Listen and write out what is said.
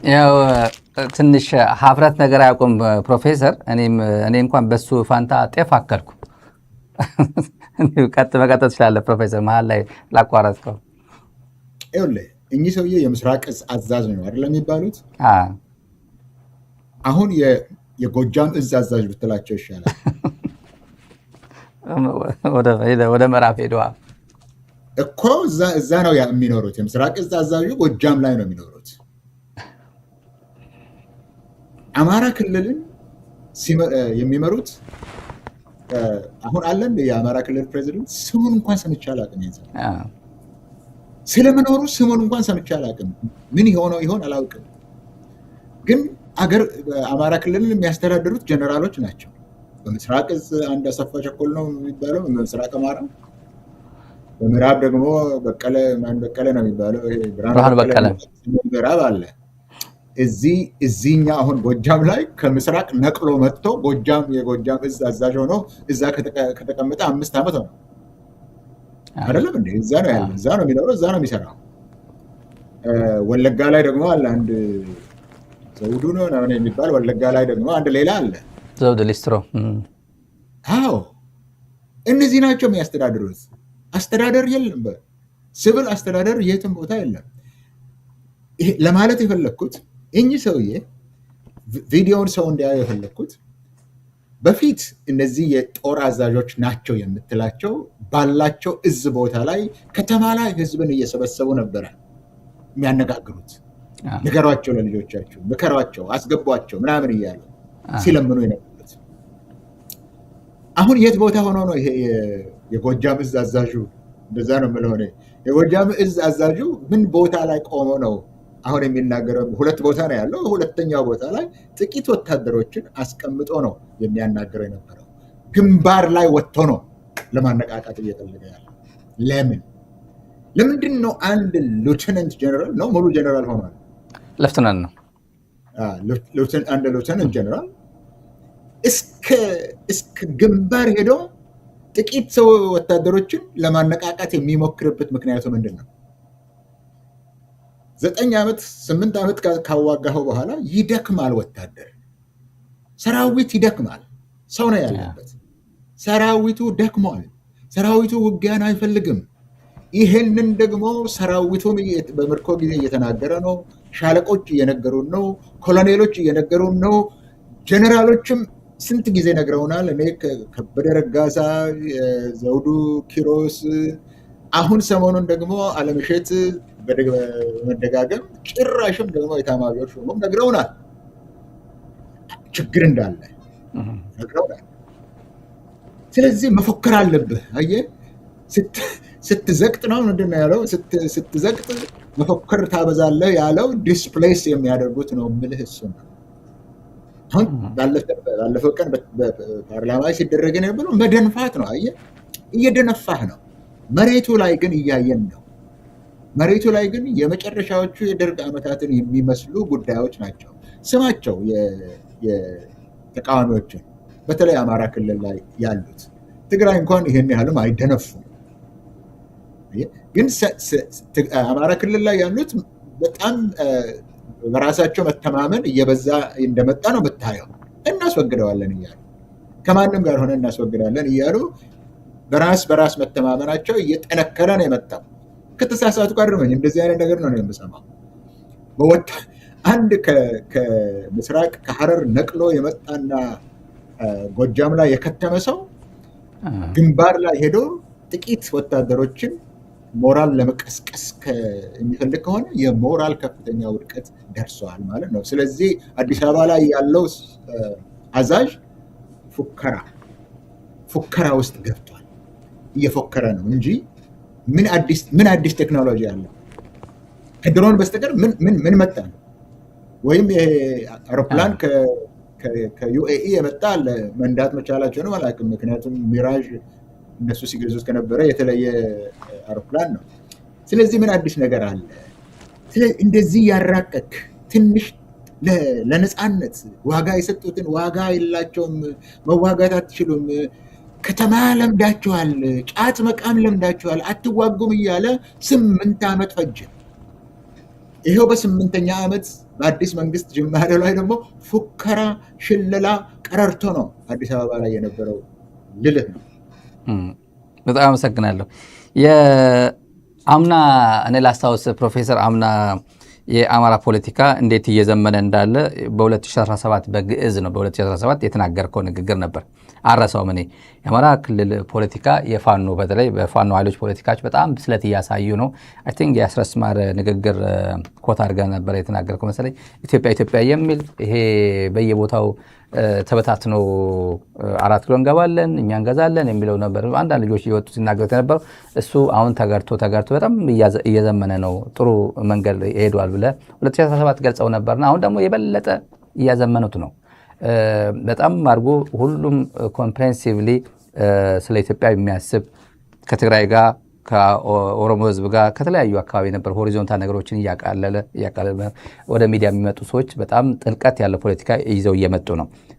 ያው ትንሽ ሀፍረት ነገር አያውቁም ፕሮፌሰር። እኔ እንኳን በሱ ፋንታ ጤፍ አከልኩ። ቀጥ መቀጠል ትችላለህ ፕሮፌሰር፣ መሀል ላይ ላቋረጥከው። ይኸውልህ እኚህ ሰውዬ የምስራቅ እዝ አዛዥ ነው አይደለም የሚባሉት? አሁን የጎጃም እዝ አዛዥ ብትላቸው ይሻላል። ወደ ምዕራብ ሄደዋ እኮ እዛ ነው የሚኖሩት። የምስራቅ እዝ አዛዡ ጎጃም ላይ ነው የሚኖሩት። አማራ ክልልን የሚመሩት አሁን አለን የአማራ ክልል ፕሬዚደንት፣ ስሙን እንኳን ሰምቼ አላውቅም። ስለመኖሩ ስሙን እንኳን ሰምቼ አላውቅም። ምን የሆነው ይሆን አላውቅም። ግን አማራ ክልልን የሚያስተዳድሩት ጀነራሎች ናቸው። በምስራቅ እዝ አንድ አሰፋ ቸኮል ነው የሚባለው በምስራቅ አማራ፣ በምዕራብ ደግሞ በቀለ ነው የሚባለው ብርሃኑ በቀለ ምዕራብ አለ። እዚህኛ አሁን ጎጃም ላይ ከምስራቅ ነቅሎ መጥቶ የጎጃም እዝ አዛዥ ሆኖ እዛ ከተቀመጠ 5 ዓመት ነው አይደለም እንዴ? እዛ ነው ያለው፣ እዛ ነው የሚኖረው፣ እዛ ነው የሚሰራው። ወለጋ ላይ ደግሞ አለ አንድ ዘውዱ ነው የሚባል፣ ወለጋ ላይ ደግሞ አንድ ሌላ አለ ዘውድ ሊስትሮ። አዎ እነዚህ ናቸው የሚያስተዳድሩት። አስተዳደር የለም፣ ሲቪል አስተዳደር የትም ቦታ የለም። ለማለት የፈለግኩት እኚህ ሰውዬ ቪዲዮውን ሰው እንዲያዩ የፈለግኩት በፊት እነዚህ የጦር አዛዦች ናቸው የምትላቸው ባላቸው እዝ ቦታ ላይ ከተማ ላይ ህዝብን እየሰበሰቡ ነበረ የሚያነጋግሩት። ንገሯቸው፣ ለልጆቻቸው ምከሯቸው፣ አስገቧቸው ምናምን እያሉ ሲለምኑ የነበሩት። አሁን የት ቦታ ሆኖ ነው ይሄ የጎጃም እዝ አዛዡ? እንደዛ ነው የምልህ። የጎጃም እዝ አዛዡ ምን ቦታ ላይ ቆሞ ነው አሁን የሚናገረው? 2 ቦታ ነው ያለው። ሁለተኛው ቦታ ላይ ጥቂት ወታደሮችን አስቀምጦ ነው የሚያናገረው የነበረው። ግንባር ላይ ወጥቶ ነው ለማነቃቃት እየፈለገ ያለው። ለምንድን ነው? አንድ ሉተናንት ጀነራል ነው፣ ሙሉ ጀነራል ሆኗል። ሌፍተናንት ነው። አንድ ሉተናንት ጀነራል እስከ ግንባር ሄዶ ጥቂት ሰው ወታደሮችን ለማነቃቃት የሚሞክርበት ምክንያቱ ምንድን ነው? 9 ዓመት 8 ዓመት ካዋጋኸው በኋላ ይደክማል። ወታደር ሰራዊት ይደክማል። ሰው ነው ያለበት። ሰራዊቱ ደክሟል። ሰራዊቱ ውጊያን አይፈልግም። ይህንን ደግሞ ሰራዊቱም በምርኮ ጊዜ እየተናገረ ነው። ሻለቆች እየነገሩን ነው። ኮሎኔሎች እየነገሩን ነው። ጀነራሎችም ስንት ጊዜ ነግረውናል። እኔ ከበደ ረጋሳ፣ ዘውዱ ኪሮስ፣ አሁን ሰሞኑን ደግሞ አለምሸት በመደጋገም ጭራሽም ደግሞ የኤታማዦር ሹሙም ነግረውናል ችግር እንዳለ ነግረውናል። ስለዚህ መፎከር አለብህ። አየህ፣ ስትዘቅጥ ነው ምንድን ነው ያለው? ስትዘቅጥ መፎከር ታበዛለህ ያለው ዲስፕሌስ የሚያደርጉት ነው የምልህ እሱ ነው። አሁን ባለፈው ቀን በፓርላማ ሲደረግ የነበረው መደንፋት ነው። አየህ፣ እየደነፋህ ነው። መሬቱ ላይ ግን እያየን ነው። መሬቱ ላይ ግን የመጨረሻዎቹ የደርግ ዓመታትን የሚመስሉ ጉዳዮች ናቸው። ስማቸው የተቃዋሚዎችን በተለይ አማራ ክልል ላይ ያሉት፣ ትግራይ እንኳን ይሄን ያህልም አይደነፉም። ግን አማራ ክልል ላይ ያሉት በጣም በራሳቸው መተማመን እየበዛ እንደመጣ ነው የምታየው። እናስወግደዋለን እያሉ ከማንም ጋር ሆነ እናስወግዳለን እያሉ በራስ መተማመናቸው እየጠነከረ ነው የመጣው። ከተሳሳቱ ጋር ነው እንደዚህ አይነት ነገር ነው የምሰማው። አንድ ከምስራቅ ከሐረር ነቅሎ የመጣና ጎጃም ላይ የከተመ ሰው ግንባር ላይ ሄዶ ጥቂት ወታደሮችን ሞራል ለመቀስቀስ የሚፈልግ ከሆነ የሞራል ከፍተኛ ውድቀት ደርሰዋል ማለት ነው። ስለዚህ አዲስ አበባ ላይ ያለው አዛዥ ፉከራ ውስጥ ገብቷል። እየፎከረ ነው እንጂ ምን አዲስ ቴክኖሎጂ አለው? ከድሮን በስተቀር ምን መጣ ነው? ወይም ይሄ አውሮፕላን ከዩኤኢ የመጣ መንዳት መቻላቸውንም አላውቅም። ምክንያቱም ሚራዥ እነሱ ሲገዙት ከነበረ የተለየ አውሮፕላን ነው። ስለዚህ ምን አዲስ ነገር አለ? እንደዚህ ያራቀክ ትንሽ ለነፃነት ዋጋ የሰጡትን ዋጋ የላቸውም፣ መዋጋት አትችሉም፣ ከተማ ለምዳችኋል፣ ጫት መቃም ለምዳችኋል፣ አትዋጉም እያለ 8 ዓመት ፈጀ። ይሄው በ8ኛ ዓመት በአዲስ መንግስት ጅማሬው ላይ ደግሞ ፉከራ፣ ሽለላ፣ ቀረርቶ ነው አዲስ አበባ ላይ የነበረው ልልህ ነው። በጣም አመሰግናለሁ። አምና እኔ ላስታውስ ፕሮፌሰር አምና የአማራ ፖለቲካ እንዴት እየዘመነ እንዳለ በ2017 በግዕዝ ነው በ2017 የተናገርከው ንግግር ነበር። አረሳውም። እኔ የአማራ ክልል ፖለቲካ የፋኖ በተለይ በፋኖ ኃይሎች ፖለቲካዎች በጣም ብስለት እያሳዩ ነው። አይ ቲንክ የአስረስ ማረ ንግግር ኮት አድርገህ ነበር የተናገርከው መሰለኝ። ኢትዮጵያ ኢትዮጵያ የሚል ይሄ በየቦታው ተበታትኖ 4 ኪሎ እንገባለን እኛ እንገዛለን የሚለው ነበር አንዳንድ ልጆች እየወጡ ሲናገሩት የነበረው። እሱ አሁን ተገርቶ በጣም እየዘመነ ነው፣ ጥሩ መንገድ ይሄዷል ብለህ 2017 ገልጸው ነበርና አሁን ደግሞ የበለጠ እያዘመኑት ነው። በጣም አድርጎ ሁሉም ኮምፕሬሄንሲቭሊ ስለ ኢትዮጵያ የሚያስብ ከትግራይ ጋር ከኦሮሞ ሕዝብ ጋር ከተለያዩ አካባቢ ነበር ሆሪዞንታል ነገሮችን እያቃለለ ወደ ሚዲያ የሚመጡ ሰዎች በጣም ጥልቀት ያለው ፖለቲካ ይዘው እየመጡ ነው።